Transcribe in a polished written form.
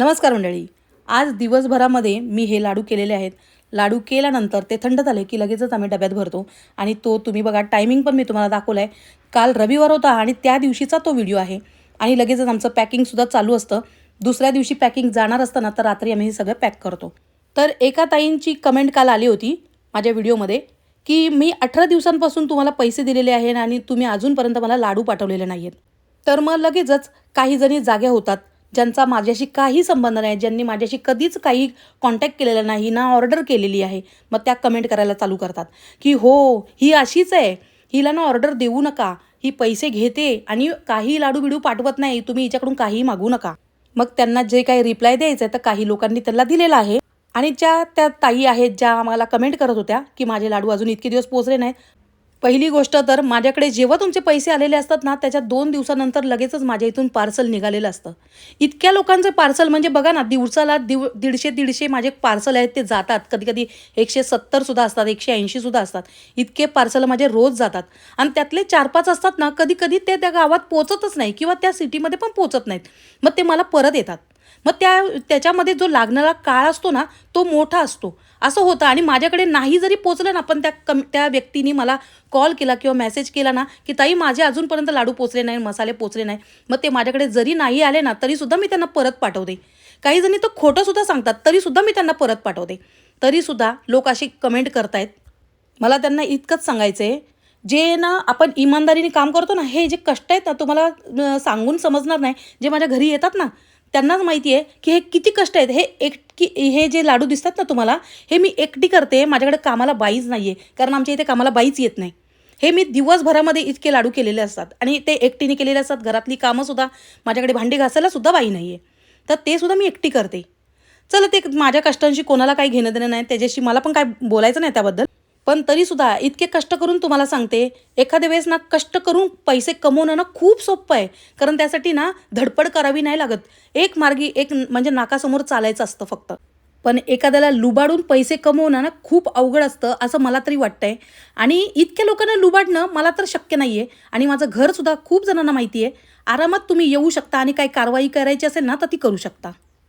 नमस्कार मंडळी. आज दिवसभरामध्ये मी हे लाडू केलेले आहेत. लाडू केल्यानंतर ते थंड झाले की लगेचच आम्ही डब्यात भरतो आणि तो तुम्ही बघा टायमिंग पण मी तुम्हाला दाखवला आहे. काल रविवार होता आणि त्या दिवशीचा तो व्हिडिओ आहे आणि लगेचच आमचं पॅकिंगसुद्धा चालू असतं. दुसऱ्या दिवशी पॅकिंग जाणार असताना तर रात्री आम्ही हे सगळं पॅक करतो. तर एका ताईंची कमेंट काल आली होती माझ्या व्हिडिओमध्ये की मी 18 दिवसांपासून तुम्हाला पैसे दिलेले आहे आणि तुम्ही अजूनपर्यंत मला लाडू पाठवलेले नाही आहेत. तर मग लगेचच काही जणी जाग्या होतात ज्यांचा माझ्याशी काही संबंध नाही, ज्यांनी माझ्याशी कधीच काही कॉन्टॅक्ट केलेला नाही ना ऑर्डर केलेली आहे. मग त्या कमेंट करायला चालू करतात की हो ही अशीच आहे, हिला ना ऑर्डर देऊ नका, ही पैसे घेते आणि काही लाडू बिडू पाठवत नाही, तुम्ही हिच्याकडून काहीही मागू नका. मग त्यांना जे काही रिप्लाय द्यायचं आहे तर काही लोकांनी त्यांना दिलेला आहे आणि त्या ताई आहेत ज्या आम्हाला कमेंट करत होत्या की माझे लाडू अजून इतके दिवस पोचले नाहीत. पहिली गोष्ट तर माझ्याकडे जेव्हा तुमचे पैसे आलेले असतात ना त्याच्या 2 दिवसानंतर लगेचच माझ्या इथून पार्सल निघालेलं असतं. इतक्या लोकांचे पार्सल म्हणजे बघा ना, दिवसाला 150-150 माझे पार्सल आहेत ते जातात. कधी-कधी 170 सुद्धा असतात, 180 सुद्धा असतात. इतके पार्सल माझे रोज जातात आणि त्यातले 4-5 असतात ना, कधी-कधी ते त्या गावात पोहोचतच नाही किंवा त्या सिटीमध्ये पण पोहोचत नाहीत. मग ते मला परत येतात. मग त्याच्यामध्ये जो लागणारा काळ असतो ना, तो मोठा असतो. असं होतं आणि माझ्याकडे नाही जरी पोचलं ना, पण त्या व्यक्तीने मला कॉल केला किंवा मेसेज केला ना, की ताई माझे अजूनपर्यंत लाडू पोचले नाही, मसाले पोचले नाही. मग ते माझ्याकडे जरी नाही आले ना, तरीसुद्धा मी त्यांना परत पाठवते. काही जणी तर खोटंसुद्धा सांगतात, तरीसुद्धा मी त्यांना परत पाठवते. तरीसुद्धा लोक अशी कमेंट करतायत. मला त्यांना इतकंच सांगायचं आहे, जे ना आपण इमानदारीने काम करतो ना, हे जे कष्ट आहेत ना, तुम्हाला सांगून समजणार नाही. जे माझ्या घरी येतात ना, त्यांनाच माहिती आहे की हे किती कष्ट आहेत. हे जे लाडू दिसतात ना तुम्हाला, हे मी एकटी करते. माझ्याकडे कामाला बाईच नाही आहे, कारण आमच्या इथे कामाला बाईच येत नाही. हे मी दिवसभरामध्ये इतके लाडू केलेले असतात आणि ते एकटीने केलेले असतात. घरातली कामंसुद्धा माझ्याकडे भांडी घासायला सुद्धा बाई नाही आहे, तर ते सुद्धा मी एकटी करते. चला ते माझ्या कष्टांशी कोणाला काही घेणं देणं नाही, त्याच्याशी मला पण काय बोलायचं नाही त्याबद्दल. पण तरीसुद्धा इतके कष्ट करून तुम्हाला सांगते, एखाद्या वेळेस ना कष्ट करून पैसे कमवणं ना खूप सोपं आहे. कारण त्यासाठी ना धडपड करावी नाही लागत. एक मार्गी एक म्हणजे नाकासमोर चालायचं असतं फक्त. पण एखाद्याला लुबाडून पैसे कमवणं ना खूप अवघड असतं, असं मला तरी वाटतंय. आणि इतक्या लोकांना लुबाडणं मला तर शक्य नाही आहे आणि माझं घरसुद्धा खूप जणांना माहिती आहे. आरामात तुम्ही येऊ शकता आणि काही कारवाई करायची असेल ना, तर ती करू शकता.